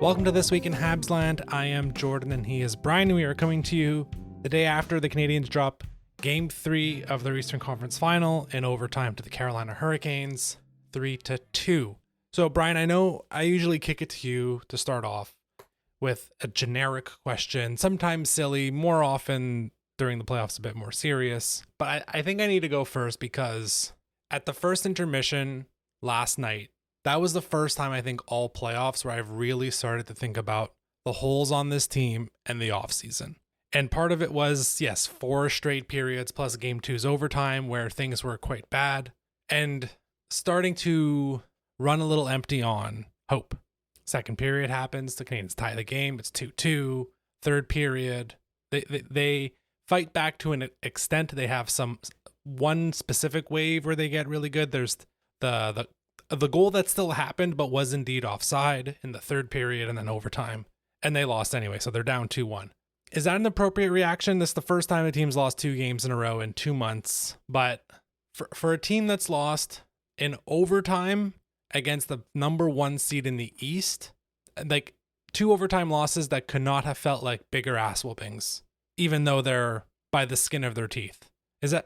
Welcome to This Week in Habs Land. I am Jordan and he is Brian. We are coming to you the day after the Canadiens drop Game 3 of their Eastern Conference Final in overtime to the Carolina Hurricanes, 3-2. So Brian, I know I usually kick it to you to start off with a generic question, sometimes silly, more often during the playoffs a bit more serious. But I think I need to go first because at the first intermission last night, that was the first time I think all playoffs where I've really started to think about the holes on this team and the offseason. And part of it was, yes, 4 straight periods plus Game 2's overtime where things were quite bad and starting to run a little empty on hope. Second period happens, the Canadiens tie the game, it's 2-2. Third period, they fight back to an extent. They have one specific wave where they get really good. There's the goal that still happened but was indeed offside in the third period and then overtime, and they lost anyway, so they're down 2-1. Is that an appropriate reaction? This is the first time a team's lost 2 games in a row in 2 months, but for a team that's lost in overtime against the number 1 seed in the East, like 2 overtime losses that could not have felt like bigger ass whoopings, even though they're by the skin of their teeth.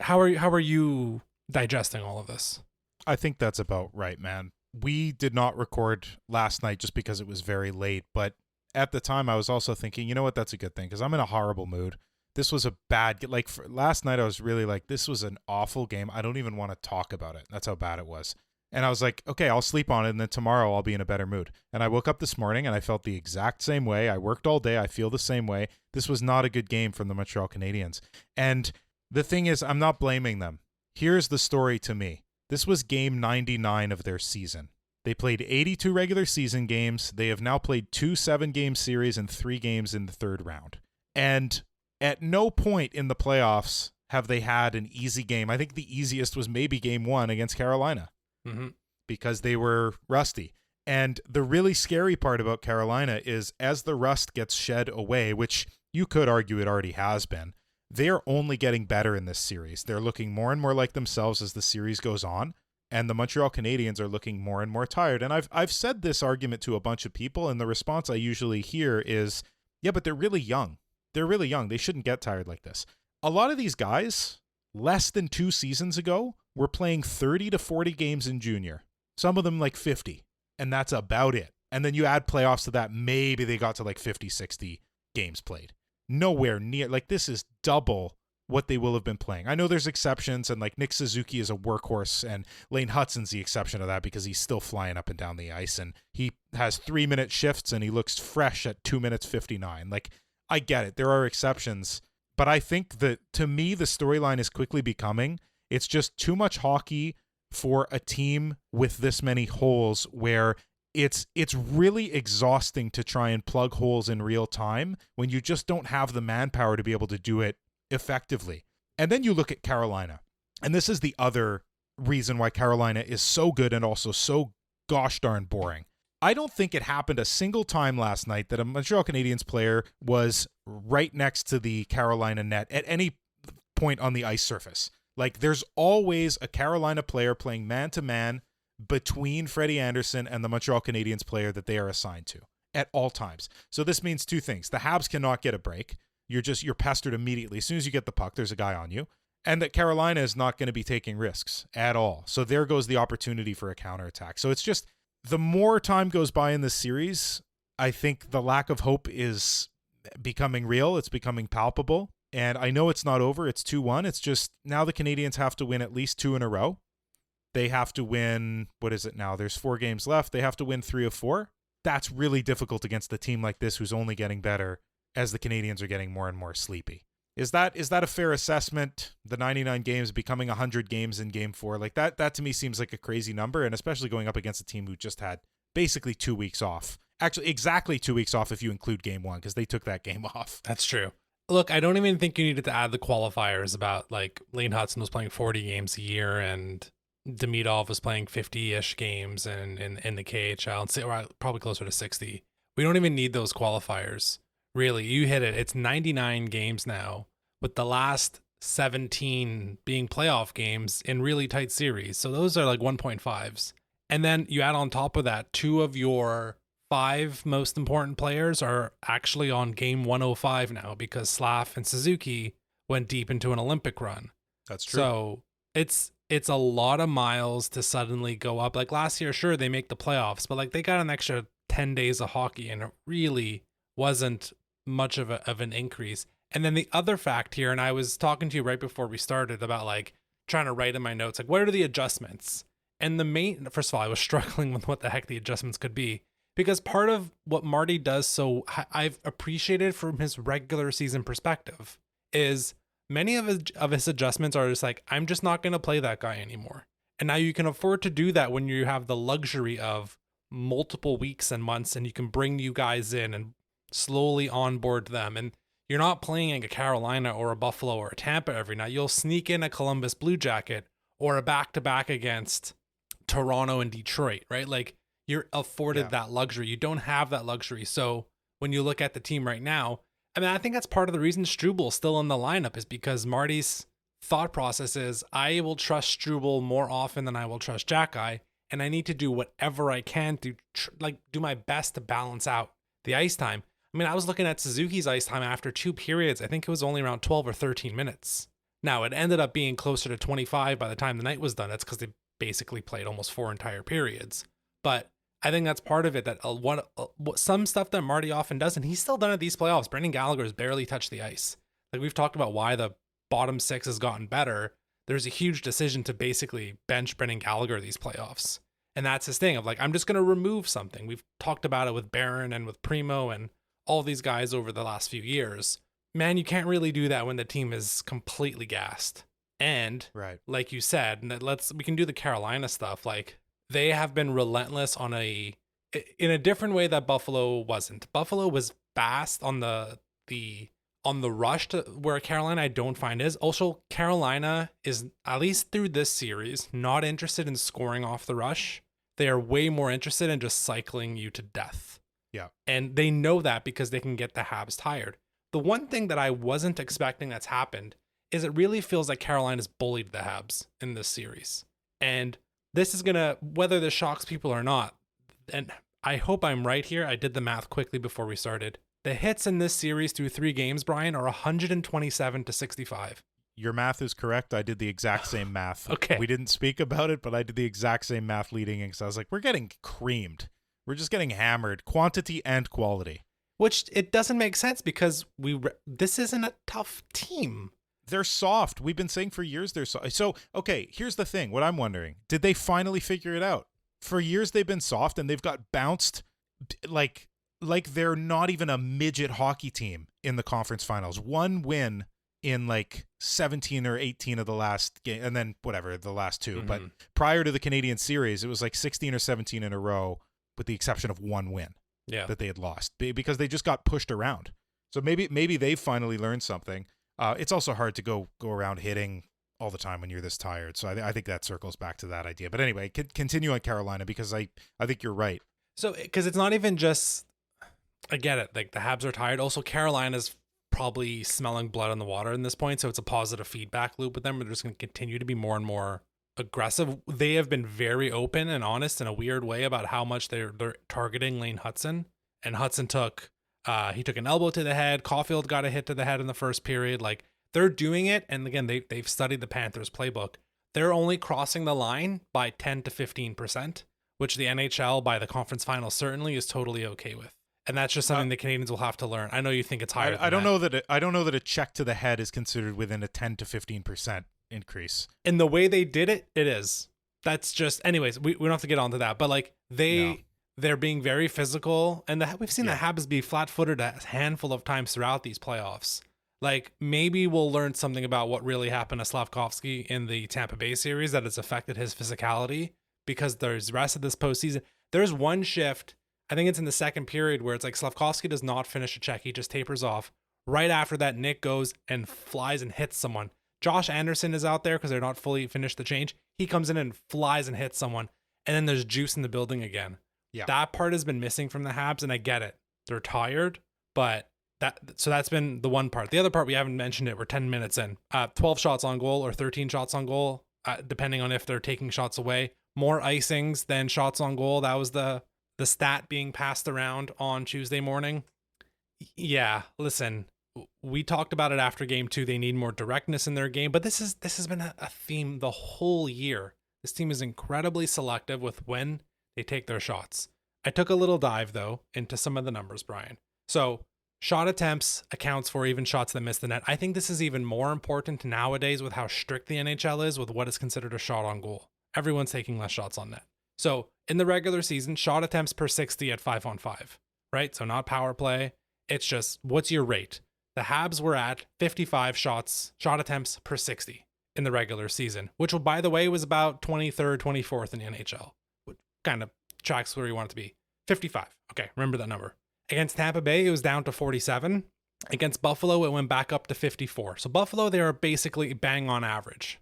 How are you digesting all of this? I think that's about right, man. We did not record last night just because it was very late, but at the time I was also thinking, you know what, that's a good thing because I'm in a horrible mood. This was a bad, last night I was really like, this was an awful game. I don't even want to talk about it. That's how bad it was. And I was like, okay, I'll sleep on it and then tomorrow I'll be in a better mood. And I woke up this morning and I felt the exact same way. I worked all day. I feel the same way. This was not a good game from the Montreal Canadiens. And the thing is, I'm not blaming them. Here's the story to me. This was game 99 of their season. They played 82 regular season games. They have now played 2 7-game series and 3 games in the third round. And at no point in the playoffs have they had an easy game. I think the easiest was maybe game 1 against Carolina because they were rusty. And the really scary part about Carolina is as the rust gets shed away, which you could argue it already has been, they're only getting better in this series. They're looking more and more like themselves as the series goes on, and the Montreal Canadiens are looking more and more tired. And I've said this argument to a bunch of people, and the response I usually hear is, yeah, but they're really young. They're really young. They shouldn't get tired like this. A lot of these guys, less than 2 seasons ago, were playing 30 to 40 games in junior. Some of them like 50, and that's about it. And then you add playoffs to that, maybe they got to like 50, 60 games played. Nowhere near, this is double what they will have been playing. I know there's exceptions, and Nick Suzuki is a workhorse, and Lane Hutson's the exception to that because he's still flying up and down the ice, and he has 3-minute shifts, and he looks fresh at 2 minutes 59. I get it. There are exceptions, but I think that, to me, the storyline is quickly becoming, it's just too much hockey for a team with this many holes where it's really exhausting to try and plug holes in real time when you just don't have the manpower to be able to do it effectively. And then you look at Carolina, and this is the other reason why Carolina is so good and also so gosh darn boring. I don't think it happened a single time last night that a Montreal Canadiens player was right next to the Carolina net at any point on the ice surface. There's always a Carolina player playing man-to-man between Freddie Anderson and the Montreal Canadiens player that they are assigned to at all times. So this means 2 things. The Habs cannot get a break. You're pestered immediately. As soon as you get the puck, there's a guy on you. And that Carolina is not going to be taking risks at all. So there goes the opportunity for a counterattack. So it's just, the more time goes by in this series, I think the lack of hope is becoming real. It's becoming palpable. And I know it's not over. It's 2-1. It's just now the Canadiens have to win at least 2 in a row. They have to win, what is it now? There's 4 games left. They have to win 3 of 4. That's really difficult against a team like this who's only getting better as the Canadiens are getting more and more sleepy. Is that a fair assessment? The 99 games becoming 100 games in Game 4? That to me seems like a crazy number, and especially going up against a team who just had basically 2 weeks off. Actually, exactly 2 weeks off if you include Game 1, because they took that game off. That's true. Look, I don't even think you needed to add the qualifiers about Lane Hutson was playing 40 games a year and Demidov was playing 50-ish games in the KHL, and probably closer to 60. We don't even need those qualifiers. Really, you hit it. It's 99 games now, with the last 17 being playoff games in really tight series. So those are 1.5s. And then you add on top of that 2 of your 5 most important players are actually on game 105 now because Slav and Suzuki went deep into an Olympic run. That's true. So it's a lot of miles to suddenly go up. Like last year, sure, they make the playoffs, but like they got an extra 10 days of hockey and it really wasn't much of an increase. And then the other fact here, and I was talking to you right before we started about like trying to write in my notes, like what are the adjustments? And first of all, I was struggling with what the heck the adjustments could be. Because part of what Marty does, so I've appreciated from his regular season perspective, is many of his adjustments are just like, I'm just not going to play that guy anymore. And now you can afford to do that when you have the luxury of multiple weeks and months, and you can bring new guys in and slowly onboard them. And you're not playing like a Carolina or a Buffalo or a Tampa every night. You'll sneak in a Columbus Blue Jacket or a back-to-back against Toronto and Detroit, right? Like, you're afforded that luxury. You don't have that luxury. So when you look at the team right now, I mean, I think that's part of the reason Struble is still in the lineup is because Marty's thought process is I will trust Struble more often than I will trust Jackeye, and I need to do whatever I can to do my best to balance out the ice time. I mean, I was looking at Suzuki's ice time after 2 periods. I think it was only around 12 or 13 minutes. Now, it ended up being closer to 25 by the time the night was done. That's because they basically played almost 4 entire periods. But I think that's part of it, that some stuff that Marty often does, and he's still done at these playoffs. Brendan Gallagher has barely touched the ice. Like we've talked about why the bottom 6 has gotten better. There's a huge decision to basically bench Brendan Gallagher these playoffs. And that's his thing of like, I'm just going to remove something. We've talked about it with Barron and with Primo and all these guys over the last few years. Man, you can't really do that when the team is completely gassed. And like you said, we can do the Carolina stuff. Like, they have been relentless in a different way that Buffalo wasn't. Buffalo was fast on the rush to where Carolina I don't find is. Also, Carolina is, at least through this series, not interested in scoring off the rush. They are way more interested in just cycling you to death. Yeah. And they know that because they can get the Habs tired. The one thing that I wasn't expecting that's happened is it really feels like Carolina's bullied the Habs in this series. And this is going to, whether this shocks people or not, and I hope I'm right here. I did the math quickly before we started. The hits in this series through 3 games, Brian, are 127 to 65. Your math is correct. I did the exact same math. Okay. We didn't speak about it, but I did the exact same math leading in because I was like, we're getting creamed. We're just getting hammered, quantity and quality. Which it doesn't make sense because this isn't a tough team. They're soft. We've been saying for years they're soft. So, okay, here's the thing. What I'm wondering, did they finally figure it out? For years they've been soft and they've got bounced like they're not even a midget hockey team in the conference finals. 1 win in like 17 or 18 of the last game, and then whatever, the last 2. Mm-hmm. But prior to the Canadian series, it was like 16 or 17 in a row with the exception of 1 win that they had lost because they just got pushed around. So maybe they've finally learned something. It's also hard to go around hitting all the time when you're this tired. So I think that circles back to that idea. But anyway, continue on Carolina because I think you're right. So, because it's not even just, I get it, like the Habs are tired. Also, Carolina's probably smelling blood in the water in this point. So it's a positive feedback loop with them. They're just going to continue to be more and more aggressive. They have been very open and honest in a weird way about how much they're targeting Lane Hudson. And Hudson took an elbow to the head. Caulfield got a hit to the head in the first period. Like, they're doing it. And again, they've studied the Panthers playbook. They're only crossing the line by 10 to 15%, which the NHL by the conference finals certainly is totally okay with. And that's just something the Canadiens will have to learn. I know you think it's higher. I don't know that a check to the head is considered within a 10 to 15% increase. In the way they did it, it is. That's just, anyways, we don't have to get onto that. But like they're being very physical, and we've seen the Habs be flat-footed a handful of times throughout these playoffs. Like, maybe we'll learn something about what really happened to Slavkovsky in the Tampa Bay series that has affected his physicality, because there's the rest of this postseason. There's one shift, I think it's in the second period, where it's like Slavkovsky does not finish a check. He just tapers off. Right after that, Nick goes and flies and hits someone. Josh Anderson is out there because they're not fully finished the change. He comes in and flies and hits someone. And then there's juice in the building again. Yeah. That part has been missing from the Habs, and I get it. They're tired, but that's been the one part. The other part, we haven't mentioned it. We're 10 minutes in. 12 shots on goal or 13 shots on goal, depending on if they're taking shots away. More icings than shots on goal. That was the the stat being passed around on Tuesday morning. Yeah, listen, we talked about it after game 2. They need more directness in their game, but this has been a theme the whole year. This team is incredibly selective with when they take their shots. I took a little dive though into some of the numbers, Brian. So shot attempts accounts for even shots that miss the net. I think this is even more important nowadays with how strict the NHL is with what is considered a shot on goal. Everyone's taking less shots on net. So in the regular season, shot attempts per 60 at 5-on-5, right? So not power play. It's just, what's your rate? The Habs were at 55 shot attempts per 60 in the regular season, which, by the way, was about 23rd, 24th in the NHL. Which kind of tracks where you want it to be. 55. Okay, remember that number. Against Tampa Bay, it was down to 47. Against Buffalo, it went back up to 54. So Buffalo, they are basically bang on average.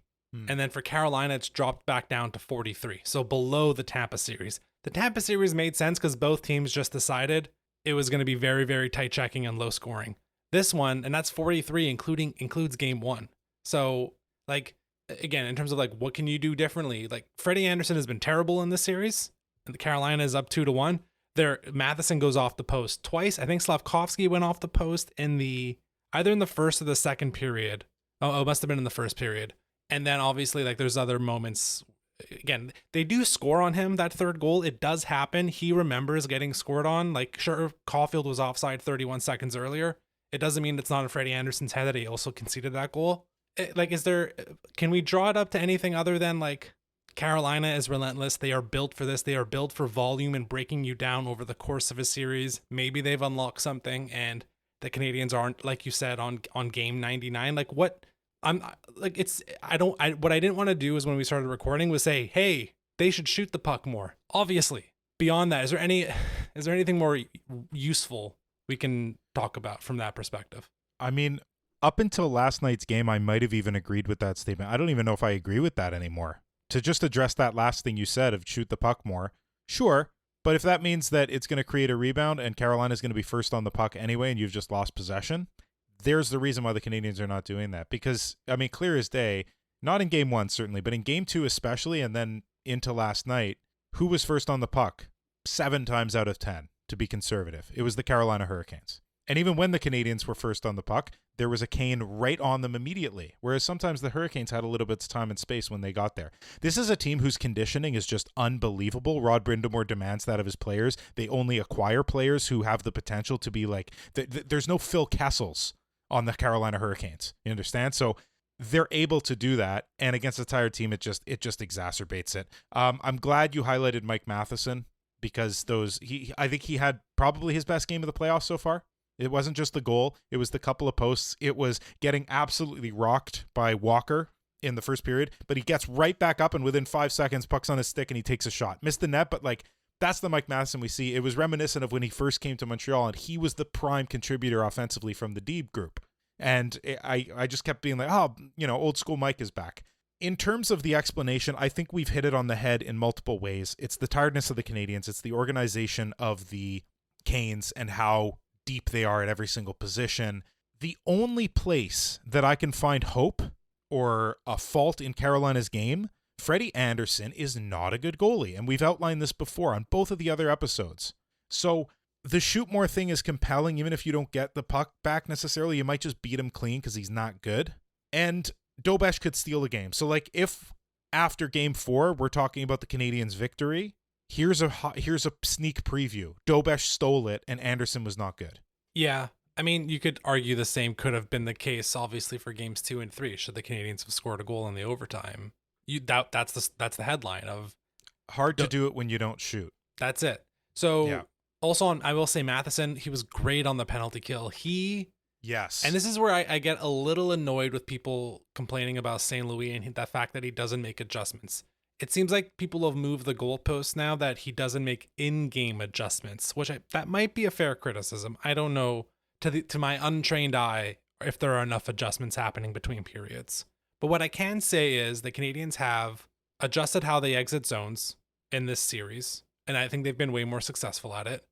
And then for Carolina, it's dropped back down to 43. So below the Tampa series. The Tampa series made sense because both teams just decided it was going to be very, very tight checking and low scoring. This one, and that's 43, includes game 1. So, like, again, in terms of like what can you do differently? Like, Freddie Anderson has been terrible in this series, and the Carolina is up 2-1. Matheson goes off the post twice. I think Slavkovsky went off the post either in the first or the second period. Oh, it must have been in the first period. And then obviously, like, there's other moments. Again, they do score on him, that third goal. It does happen. He remembers getting scored on. Like, sure, Caulfield was offside 31 seconds earlier. It doesn't mean it's not in Freddie Anderson's head that he also conceded that goal. Can we draw it up to anything other than, like, Carolina is relentless. They are built for this. They are built for volume and breaking you down over the course of a series. Maybe they've unlocked something, and the Canadiens aren't, like you said, on game 99. Like, what? What I didn't want to do is when we started recording was say, hey, they should shoot the puck more. Obviously, beyond that, is there anything more useful we can talk about from that perspective? I mean, up until last night's game, I might have even agreed with that statement. I don't even know if I agree with that anymore. To just address that last thing you said of shoot the puck more, sure. But if that means that it's going to create a rebound and Carolina's going to be first on the puck anyway and you've just lost possession, there's the reason why the Canadiens are not doing that. Because, I mean, clear as day, not in game 1 certainly, but in game 2 especially, and then into last night, who was first on the puck? 7 times out of 10, to be conservative. It was the Carolina Hurricanes. And even when the Canadiens were first on the puck, there was a cane right on them immediately, whereas sometimes the Hurricanes had a little bit of time and space when they got there. This is a team whose conditioning is just unbelievable. Rod Brindamore demands that of his players. They only acquire players who have the potential to be like, there's no Phil Kessels on the Carolina Hurricanes. You understand? So they're able to do that, and against a tired team, it just exacerbates it. I'm glad you highlighted Mike Matheson because I think he had probably his best game of the playoffs so far. It wasn't just the goal. It was the couple of posts. It was getting absolutely rocked by Walker in the first period, but he gets right back up and within 5 seconds, puck's on his stick and he takes a shot. Missed the net, but like, that's the Mike Matheson we see. It was reminiscent of when he first came to Montreal and he was the prime contributor offensively from the D group. And I just kept being like, old school Mike is back. In terms of the explanation, I think we've hit it on the head in multiple ways. It's the tiredness of the Canadiens. It's the organization of the Canes and how deep they are at every single position. The only place that I can find hope or a fault in Carolina's game, Freddie Anderson is not a good goalie. And we've outlined this before on both of the other episodes. So the shoot more thing is compelling. Even if you don't get the puck back necessarily, you might just beat him clean because he's not good. And Dobesh could steal the game. So like if after game 4, we're talking about the Canadiens' victory, here's a sneak preview. Dobesh stole it and Anderson was not good. Yeah. I mean, you could argue the same could have been the case, obviously, for games 2 and 3. Should the Canadiens have scored a goal in the overtime? That's the headline of hard to do it when you don't shoot. That's it. So yeah. Also I will say Matheson, he was great on the penalty kill. Yes. And this is where I get a little annoyed with people complaining about St. Louis and the fact that he doesn't make adjustments. It seems like people have moved the goalposts now that he doesn't make in-game adjustments, which that might be a fair criticism. I don't know to my untrained eye if there are enough adjustments happening between periods. But what I can say is the Canadiens have adjusted how they exit zones in this series, and I think they've been way more successful at it.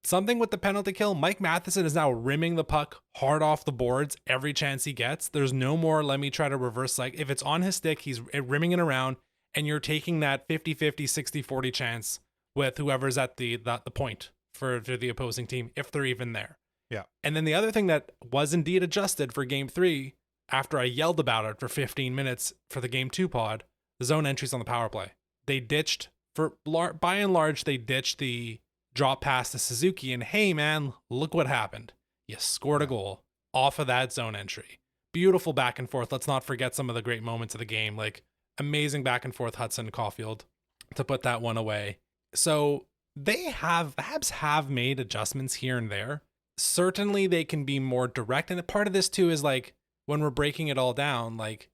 Something with the penalty kill, Mike Matheson is now rimming the puck hard off the boards every chance he gets. There's no more let me try to reverse. Like if it's on his stick, he's rimming it around, and you're taking that 50-50, 60-40 chance with whoever's at the point for the opposing team, if they're even there. Yeah. And then the other thing that was indeed adjusted for game 3, after I yelled about it for 15 minutes for the game 2 pod, the zone entries on the power play. They ditched, by and large, they ditched the drop pass to Suzuki, and hey man, look what happened. You scored a goal off of that zone entry. Beautiful back and forth. Let's not forget some of the great moments of the game, like amazing back and forth Hudson Caulfield to put that one away. So the Habs have made adjustments here and there. Certainly they can be more direct, and part of this too is like when we're breaking it all down, like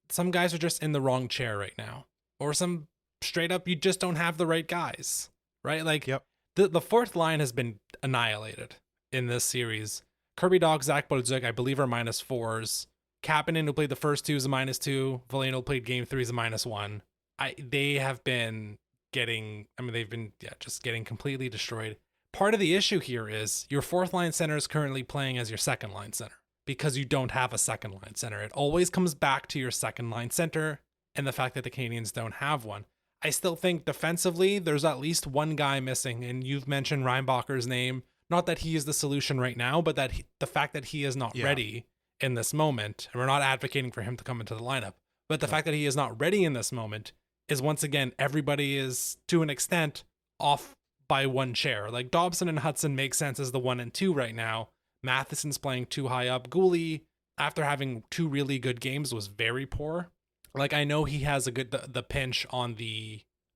some guys are just in the wrong chair right now, or some straight up you just don't have the right guys, right? Like the fourth line has been annihilated in this series. Kirby Dach, Zach Bolduc, I believe, are -4s. Kapanen, who played the first 2, is a -2. Veleno played game 3 is a -1. They have been they've been just getting completely destroyed. Part of the issue here is your fourth line center is currently playing as your second line center because you don't have a second line center. It always comes back to your second line center and the fact that the Canadiens don't have one. I still think defensively, there's at least one guy missing, and you've mentioned Reinbacher's name. Not that he is the solution right now, but that the fact that he is not ready in this moment, and we're not advocating for him to come into the lineup, but the fact that he is not ready in this moment is, once again, everybody is, to an extent, off by one chair. Like Dobson and Hudson make sense as the 1 and 2 right now. Matheson's playing too high up. Gooley, after having 2 really good games, was very poor. Like, I know he has the pinch on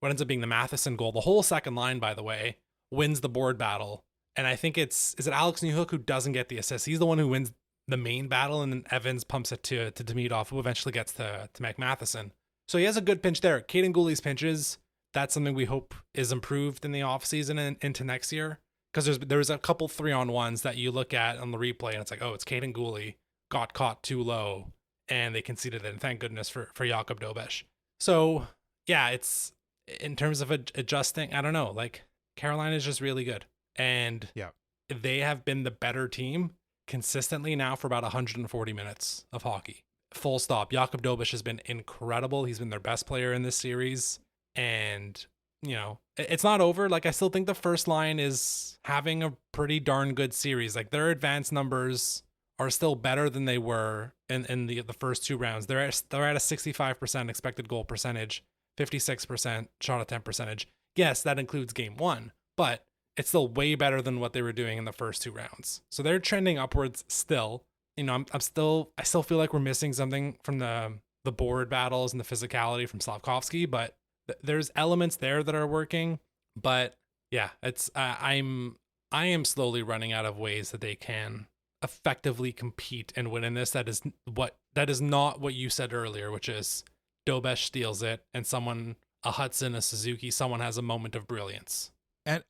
what ends up being the Matheson goal. The whole second line, by the way, wins the board battle. And I think is it Alex Newhook who doesn't get the assist? He's the one who wins the main battle, and then Evans pumps it to Demidov, who eventually gets to Mac Matheson. So he has a good pinch there. Caden Gooley's pinches, that's something we hope is improved in the offseason and into next year. Because there's a couple 3-on-1s that you look at on the replay, and it's like, oh, it's Caden Gooley got caught too low, and they conceded it. And thank goodness for Jakub Dobeš. So yeah, it's in terms of adjusting, I don't know, like Carolina is just really good. And they have been the better team consistently now for about 140 minutes of hockey. Full stop. Jakub Dobeš has been incredible. He's been their best player in this series. And, it's not over. Like, I still think the first line is having a pretty darn good series. Like, their advanced numbers are still better than they were in the first 2 rounds. They're at a 65% expected goal percentage, 56% shot attempt percentage. Yes, that includes game 1, but it's still way better than what they were doing in the first 2 rounds. So they're trending upwards still. I still feel like we're missing something from the board battles and the physicality from Slavkovsky, but there's elements there that are working. But yeah, it's I am slowly running out of ways that they can effectively compete and win in this. That is not what you said earlier, which is Dobeš steals it and a Hudson, a Suzuki, someone has a moment of brilliance. And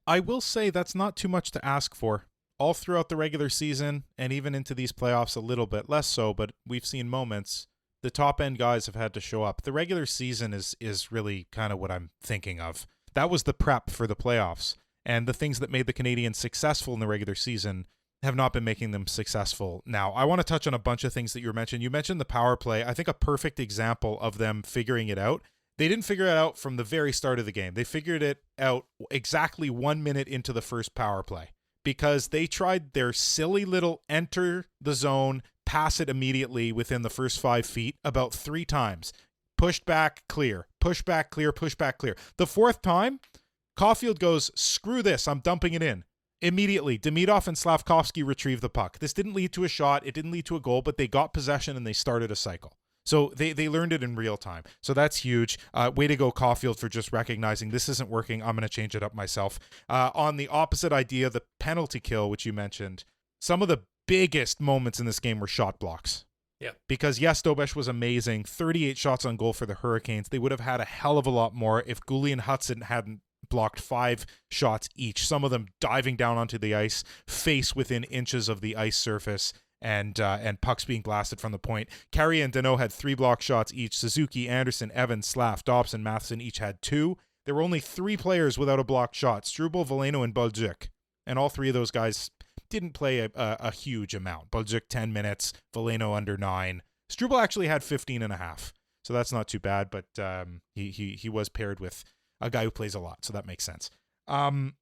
I will say that's not too much to ask for. All throughout the regular season and even into these playoffs a little bit less so, but we've seen moments. The top end guys have had to show up. The regular season is really kind of what I'm thinking of. That was the prep for the playoffs. And the things that made the Canadiens successful in the regular season have not been making them successful now. I want to touch on a bunch of things that you mentioned. You mentioned the power play. I think a perfect example of them figuring it out. They didn't figure it out from the very start of the game. They figured it out exactly 1 minute into the first power play because they tried their silly little enter the zone, pass it immediately within the first 5 feet about 3 times. Pushed back, clear. Push back, clear. Push back, clear. The 4th time, Caulfield goes, screw this, I'm dumping it in. Immediately, Demidov and Slavkovsky retrieve the puck. This didn't lead to a shot. It didn't lead to a goal, but they got possession and they started a cycle. So they learned it in real time. So that's huge. Way to go, Caulfield, for just recognizing this isn't working. I'm going to change it up myself. On the opposite idea, the penalty kill, which you mentioned, some of the biggest moments in this game were shot blocks. Yeah. Because yes, Dobeš was amazing. 38 shots on goal for the Hurricanes. They would have had a hell of a lot more if Gooley and Hudson hadn't blocked 5 shots each. Some of them diving down onto the ice, face within inches of the ice surface. And pucks being blasted from the point. Carrier and Danault had 3 block shots each. Suzuki, Anderson, Evans, Slav, Dobson, Matheson each had 2. There were only 3 players without a blocked shot: Struble, Veleno, and Bolduc. And all 3 of those guys didn't play a huge amount. Bolduc 10 minutes, Veleno under 9. Struble actually had 15 and a half. So that's not too bad, but he was paired with a guy who plays a lot, so that makes sense. The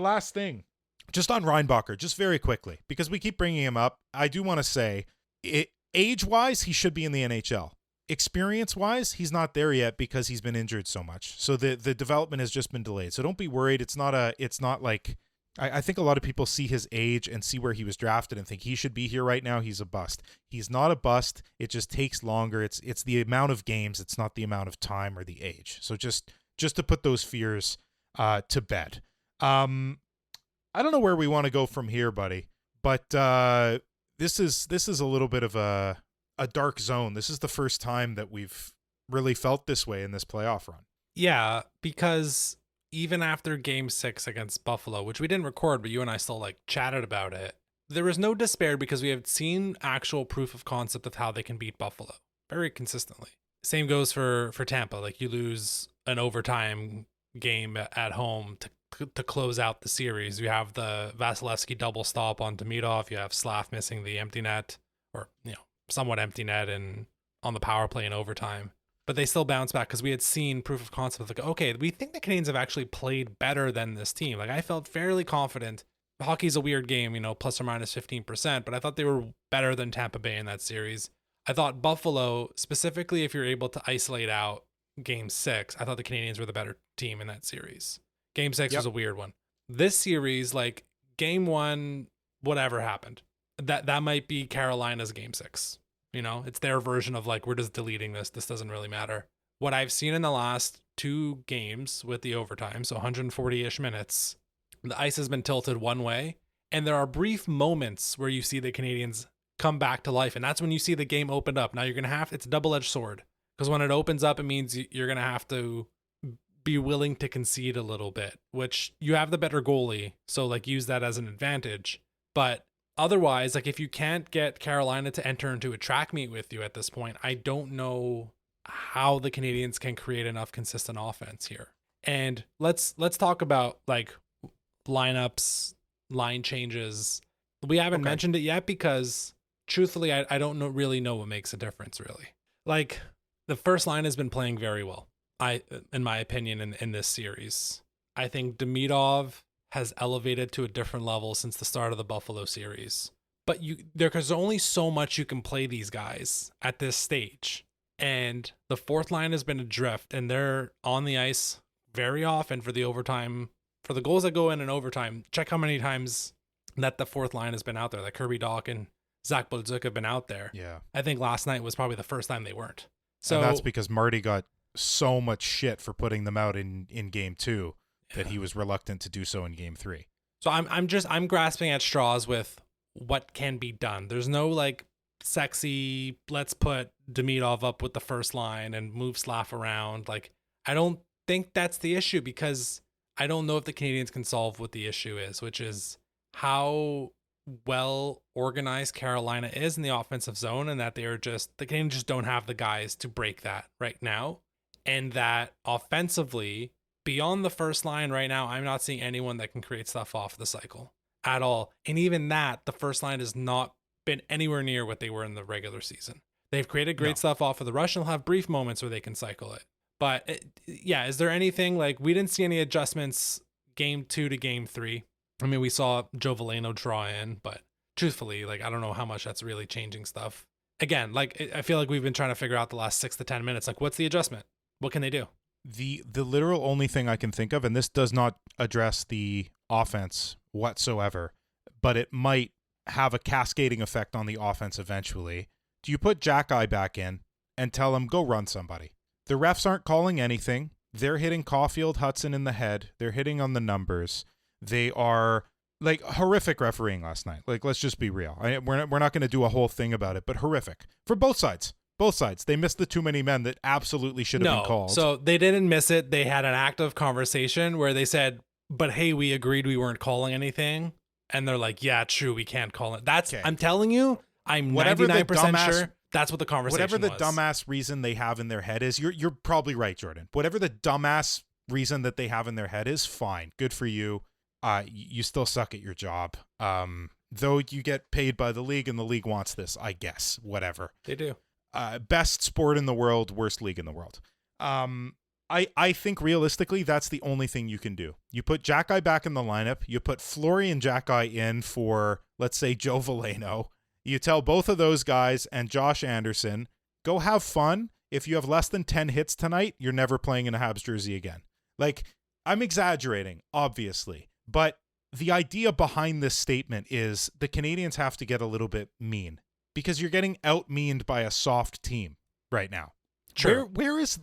last thing, just on Reinbacher, just very quickly, because we keep bringing him up, I do want to say, age-wise, he should be in the NHL. Experience-wise, he's not there yet because he's been injured so much. So the development has just been delayed. So don't be worried. It's not like, I think a lot of people see his age and see where he was drafted and think he should be here right now. He's a bust. He's not a bust. It just takes longer. It's the amount of games. It's not the amount of time or the age. So just to put those fears to bed. I don't know where we want to go from here, buddy, but this is a little bit of a dark zone. This is the first time that we've really felt this way in this playoff run. Yeah, because even after game 6 against Buffalo, which we didn't record, but you and I still like chatted about it, there was no despair because we have seen actual proof of concept of how they can beat Buffalo very consistently. Same goes for Tampa. Like, you lose an overtime game at home to close out the series. You have the Vasilevsky double stop on Demidov. You have Slav missing the empty net, or somewhat empty net, and on the power play in overtime. But they still bounce back because we had seen proof of concept. Like, okay, we think the Canadiens have actually played better than this team. Like, I felt fairly confident. Hockey's a weird game, plus or minus 15%, but I thought they were better than Tampa Bay in that series. I thought Buffalo, specifically if you're able to isolate out game 6, I thought the Canadiens were the better team in that series. Game 6 was a weird one. This series, like, game 1, whatever happened, that might be Carolina's game 6. It's their version of like, we're just deleting this. This doesn't really matter. What I've seen in the last 2 games with the overtime, so 140-ish minutes, the ice has been tilted one way, and there are brief moments where you see the Canadiens come back to life, and that's when you see the game opened up. Now it's a double-edged sword, because when it opens up, it means you're going to have to be willing to concede a little bit, which you have the better goalie, so like use that as an advantage. But otherwise, like, if you can't get Carolina to enter into a track meet with you at this point, I don't know how the Canadiens can create enough consistent offense here. And let's talk about like lineups, line changes. We haven't mentioned it yet because truthfully, I don't really know what makes a difference, really. Like, the first line has been playing very well, in my opinion, in this series. I think Demidov has elevated to a different level since the start of the Buffalo series. But there's only so much you can play these guys at this stage. And the fourth line has been adrift, and they're on the ice very often for the overtime, for the goals that go in overtime. Check how many times that the fourth line has been out there. Like, Kirby Dach and Zach Bolduc have been out there. Yeah. I think last night was probably the first time they weren't. So and that's because Marty got so much shit for putting them out in game 2 that he was reluctant to do so in game 3. So I'm grasping at straws with what can be done. There's no like sexy, let's put Demidov up with the first line and move Slav around. Like, I don't think that's the issue, because I don't know if the Canadiens can solve what the issue is, which is how well organized Carolina is in the offensive zone, and that the Canadiens just don't have the guys to break that right now. And that offensively, beyond the first line right now, I'm not seeing anyone that can create stuff off the cycle at all. And even that, the first line has not been anywhere near what they were in the regular season. They've created great stuff off of the rush, and they'll have brief moments where they can cycle it. But is there anything, like, we didn't see any adjustments game 2 to game 3. I mean, we saw Joe Veleno draw in, but truthfully, like, I don't know how much that's really changing stuff. Again, like, I feel like we've been trying to figure out the last 6 to 10 minutes, like, what's the adjustment? What can they do? The literal only thing I can think of, and this does not address the offense whatsoever, but it might have a cascading effect on the offense eventually. Do you put Jack-Eye back in and tell him, go run somebody? The refs aren't calling anything. They're hitting Caulfield, Hudson in the head. They're hitting on the numbers. They are, like, horrific refereeing last night. Like, let's just be real. We're not going to do a whole thing about it, but horrific for both sides. Both sides. They missed the too many men that absolutely should have been called. So they didn't miss it. They had an active conversation where they said, but hey, we agreed we weren't calling anything. And they're like, yeah, true, we can't call it. That's, okay. I'm telling you, I'm 99% sure that's what the conversation was. Whatever the dumbass reason they have in their head is, you're probably right, Jordan. Whatever the dumbass reason that they have in their head is, fine. Good for you. You still suck at your job. Though you get paid by the league and the league wants this, I guess. Whatever. They do. Best sport in the world, worst league in the world. I think realistically, that's the only thing you can do. You put Jack-Eye back in the lineup. You put Fleury and Jack-Eye in for, let's say, Joe Veleno. You tell both of those guys and Josh Anderson, go have fun. If you have less than 10 hits tonight, you're never playing in a Habs jersey again. Like, I'm exaggerating, obviously, but the idea behind this statement is the Canadiens have to get a little bit mean because you're getting out-meaned by a soft team right now. Sure. Where is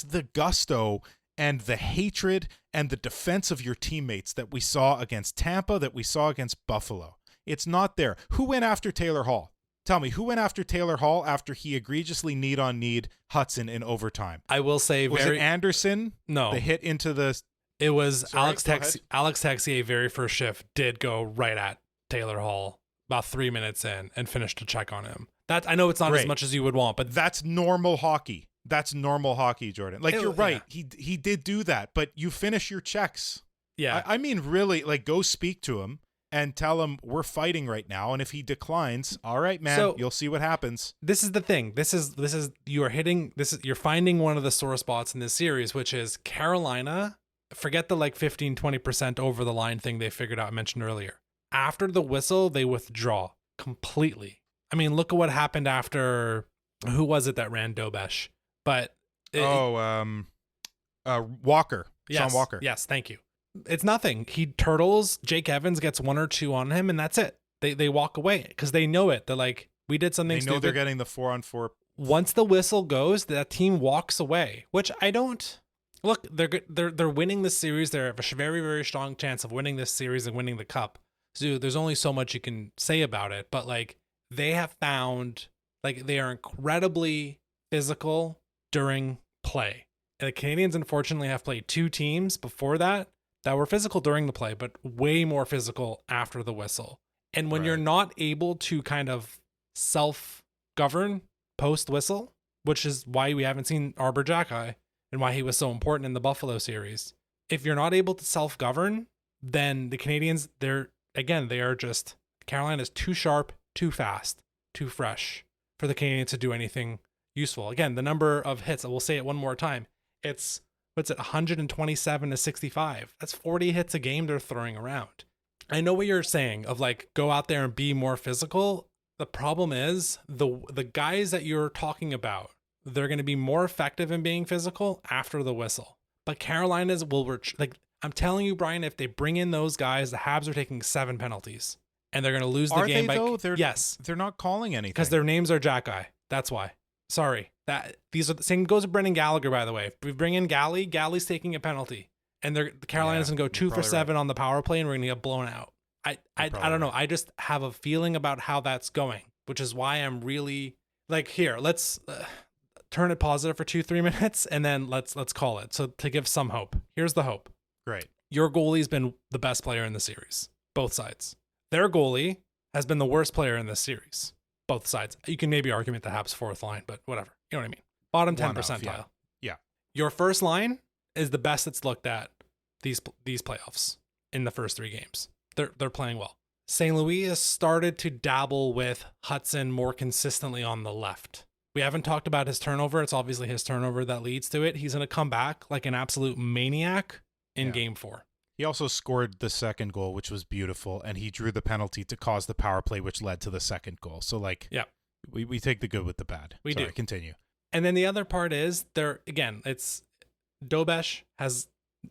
the gusto and the hatred and the defense of your teammates that we saw against Tampa, that we saw against Buffalo? It's not there. Who went after Taylor Hall? Tell me, who went after Taylor Hall after he egregiously need Hudson in overtime? I will say, was it Anderson? No, the hit into the. It was Sorry, Alex Texier. Very first shift did go right at Taylor Hall about 3 minutes in and finished a check on him. That I know it's not as much as you would want, but that's normal hockey. That's normal hockey, Jordan. Like, you're right. Yeah. He did do that, but you finish your checks. Yeah. I mean, really, like, go speak to him and tell him we're fighting right now. And if he declines, all right, man, so, you'll see what happens. This is the thing. You're finding one of the sore spots in this series, which is Carolina. Forget the 15, 20% over the line thing they figured out, I mentioned earlier. After the whistle, they withdraw completely. I mean, look at what happened after, who was it that ran Dobesh? But Walker. Yes, Sean Walker. Yes, thank you. It's nothing. He turtles. Jake Evans gets 1 or 2 on him, and that's it. They walk away because they know it. They're like, we did something stupid. They know they're getting the 4-on-4. Once the whistle goes, that team walks away, which I don't. Look, they're winning this series. They have a very, very strong chance of winning this series and winning the cup. So there's only so much you can say about it. But they have found, they are incredibly physical during play. And the Canadiens, unfortunately, have played 2 teams before that were physical during the play, but way more physical after the whistle. And when you're not able to kind of self-govern post-whistle, which is why we haven't seen Arbor Jack-Eye and why he was so important in the Buffalo series, if you're not able to self-govern, then the Canadiens, they are just, Carolina's too sharp, too fast, too fresh for the Canadiens to do anything useful. Again, the number of hits, we'll say it one more time, it's 127 to 65. That's 40 hits a game they're throwing around. I know what you're saying of go out there and be more physical. The problem is the guys that you're talking about, they're going to be more effective in being physical after the whistle. But Carolina's I'm telling you, Brian, if they bring in those guys, the Habs are taking 7 penalties and they're going to lose the game. Yes, they're not calling anything because their names are Jack-Eye. That's why. Sorry. These are the same goes with Brendan Gallagher, by the way. If we bring in Gally's taking a penalty, and the Carolina's gonna go 2 for 7 on the power play, and we're gonna get blown out. I don't know. I just have a feeling about how that's going, which is why I'm really here. Let's turn it positive for 2-3 minutes, and then let's call it. So to give some hope, here's the hope. Great. Your goalie's been the best player in the series, both sides. Their goalie has been the worst player in this series. Both sides. You can maybe argument the Habs 4th line, but whatever. You know what I mean? Bottom 10 percentile. Yeah. Your first line is the best it's looked at these playoffs in the first 3 games. They're playing well. St. Louis has started to dabble with Hudson more consistently on the left. We haven't talked about his turnover. It's obviously his turnover that leads to it. He's going to come back like an absolute maniac in Game 4. He also scored the second goal, which was beautiful, and he drew the penalty to cause the power play, which led to the second goal. So, we take the good with the bad. We do. Continue. And then the other part is it's Dobesh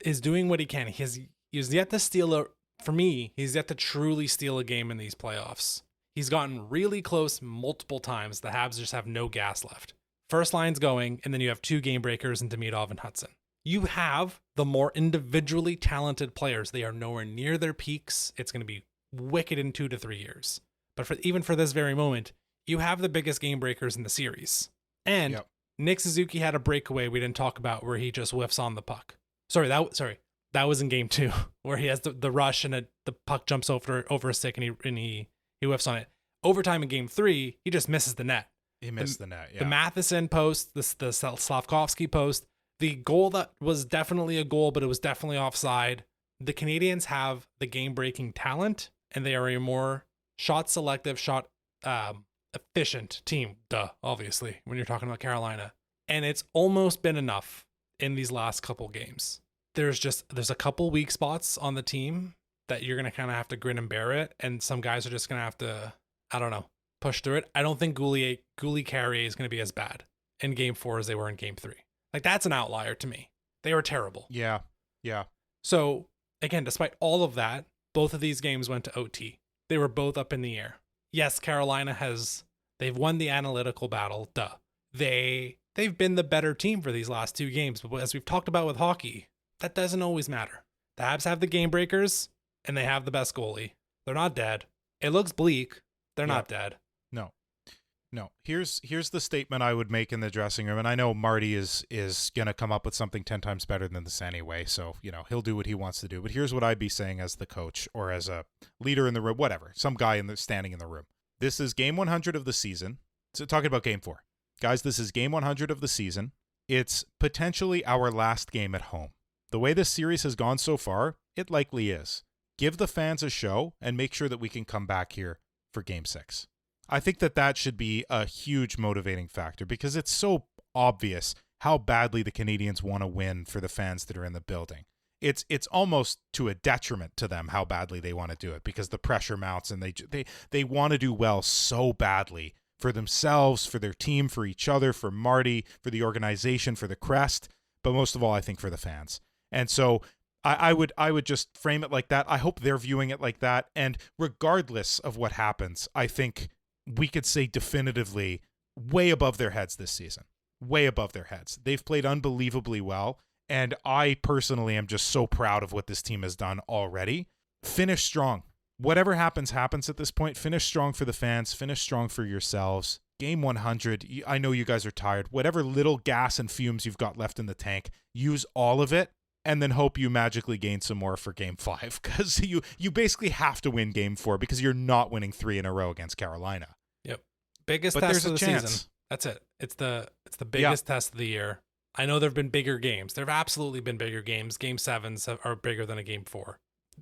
is doing what he can. He's yet to steal he's yet to truly steal a game in these playoffs. He's gotten really close multiple times. The Habs just have no gas left. First line's going, and then you have 2 game breakers in Demidov and Hudson. You have the more individually talented players. They are nowhere near their peaks. It's going to be wicked in 2 to 3 years. But even for this very moment, you have the biggest game breakers in the series. And Nick Suzuki had a breakaway we didn't talk about where he just whiffs on the puck. That was in Game 2 where he has the rush and the puck jumps over a stick and he whiffs on it. Overtime in Game 3, he just misses the net. He missed the net. The Matheson post, the Slavkovsky post. The goal that was definitely a goal, but it was definitely offside. The Canadiens have the game-breaking talent, and they are a more shot-selective, efficient team. Obviously, when you're talking about Carolina. And it's almost been enough. in these last couple games. There's a couple weak spots on the team that you're going to kind of have to grin and bear it. And some guys are just going to have to, I don't know, push through it. I don't think Goulet Carrier is going to be as bad in game 4 as they were in game 3. Like, that's an outlier to me. They were terrible. Yeah. So again, despite all of that, both of these games went to OT. They were both up in the air. Yes, Carolina they've won the analytical battle. Duh. They've been the better team for these last 2 games. But as we've talked about with hockey, that doesn't always matter. The Habs have the game breakers and they have the best goalie. They're not dead. It looks bleak. They're not dead. No. Here's the statement I would make in the dressing room, and I know Marty is gonna come up with something 10 times better than this anyway. So he'll do what he wants to do. But here's what I'd be saying as the coach or as a leader in the room, whatever, some guy standing in the room. This is game 100 of the season. So talking about game 4, guys. This is game 100 of the season. It's potentially our last game at home. The way this series has gone so far, it likely is. Give the fans a show and make sure that we can come back here for game 6. I think that should be a huge motivating factor because it's so obvious how badly the Canadiens want to win for the fans that are in the building. It's almost to a detriment to them how badly they want to do it because the pressure mounts and they want to do well so badly for themselves, for their team, for each other, for Marty, for the organization, for the crest, but most of all, I think for the fans. And so I would just frame it like that. I hope they're viewing it like that. And regardless of what happens, I think we could say definitively way above their heads this season. Way above their heads. They've played unbelievably well. And I personally am just so proud of what this team has done already. Finish strong. Whatever happens at this point. Finish strong for the fans. Finish strong for yourselves. Game 100, I know you guys are tired. Whatever little gas and fumes you've got left in the tank, use all of it. And then hope you magically gain some more for game 5. Because you basically have to win game 4 because you're not winning 3 in a row against Carolina. Yep. Biggest but test there's of a the chance. season. That's it. It's the biggest test of the year. I know there have been bigger games. There have absolutely been bigger games. Game 7s are bigger than a game 4.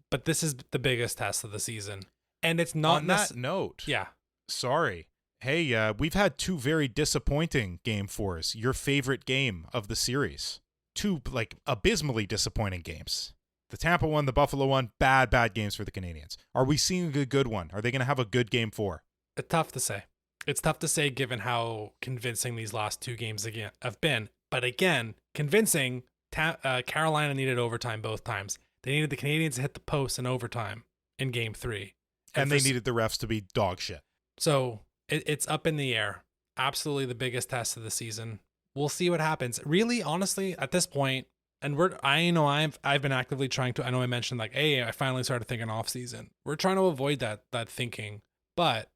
But this is the biggest test of the season. And it's not... On that note... Yeah. Sorry. Hey, we've had 2 very disappointing game 4s. Your favorite game of the series. 2, abysmally disappointing games. The Tampa one, the Buffalo one, bad games for the Canadiens. Are we seeing a good one? Are they going to have a good game 4? It's tough to say. It's tough to say given how convincing these last 2 games again have been. But again, convincing, Carolina needed overtime both times. They needed the Canadiens to hit the post in overtime in game 3. And they needed the refs to be dog shit. So it's up in the air. Absolutely the biggest test of the season. We'll see what happens. Really, honestly, at this point, and I've been actively trying to. I know I mentioned hey, I finally started thinking off season. We're trying to avoid that thinking, but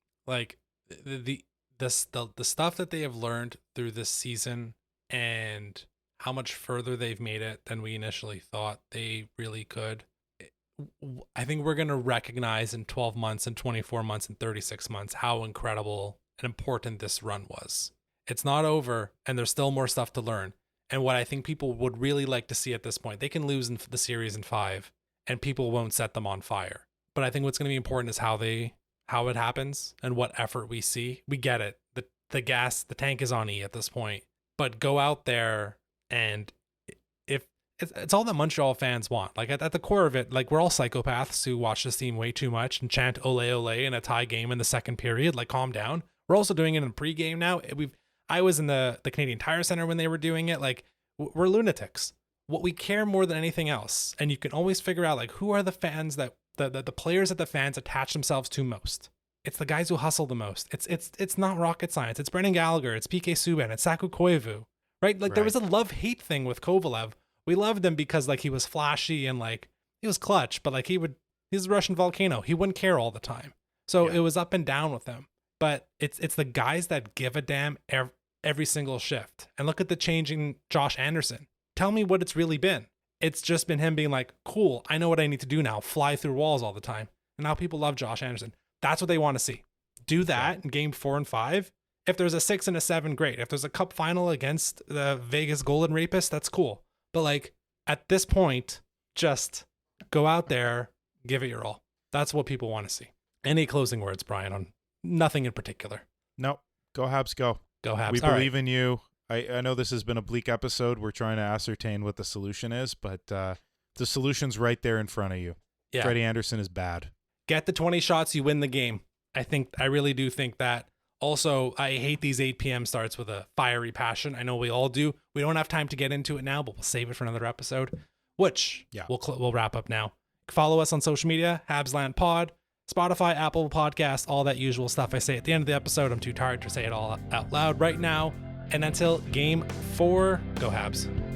the stuff that they have learned through this season and how much further they've made it than we initially thought they really could. I think we're gonna recognize in 12 months, and 24 months, and 36 months how incredible and important this run was. It's not over, and there's still more stuff to learn. And what I think people would really like to see at this point, they can lose in the series in 5, and people won't set them on fire. But I think what's going to be important is how it happens and what effort we see. We get it. The tank is on E at this point. But go out there, and if it's all that Montreal fans want. At the core of it, we're all psychopaths who watch this team way too much and chant "Ole Ole" in a tie game in the second period. Calm down. We're also doing it in pregame now. I was in the Canadian Tire Center when they were doing it. We're lunatics. What we care more than anything else, and you can always figure out who are the fans that the players that the fans attach themselves to most. It's the guys who hustle the most. It's not rocket science. It's Brendan Gallagher. It's PK Subban. It's Saku Koivu. Right? There was a love-hate thing with Kovalev. We loved him because he was flashy and he was clutch, but he's a Russian volcano. He wouldn't care all the time. So It was up and down with him. But it's the guys that give a damn every single shift. And look at the changing Josh Anderson. Tell me what it's really been. It's just been him being cool, I know what I need to do now. Fly through walls all the time. And now people love Josh Anderson. That's what they want to see. Do that in game 4 and 5. If there's a 6 and a 7, great. If there's a cup final against the Vegas Golden Rapists, that's cool. But at this point, just go out there, give it your all. That's what people want to see. Any closing words, Brian, on nothing in particular? No. Go Habs, go. Go Habs. We believe in you. I know this has been a bleak episode. We're trying to ascertain what the solution is, but the solution's right there in front of you. Yeah. Freddie Anderson is bad. Get the 20 shots, you win the game. I really do think that. Also, I hate these 8 p.m. starts with a fiery passion. I know we all do. We don't have time to get into it now, but we'll save it for another episode, which we'll wrap up now. Follow us on social media, Habsland Pod, Spotify, Apple Podcast, all that usual stuff I say at the end of the episode. I'm too tired to say it all out loud right now. And until game 4, go Habs.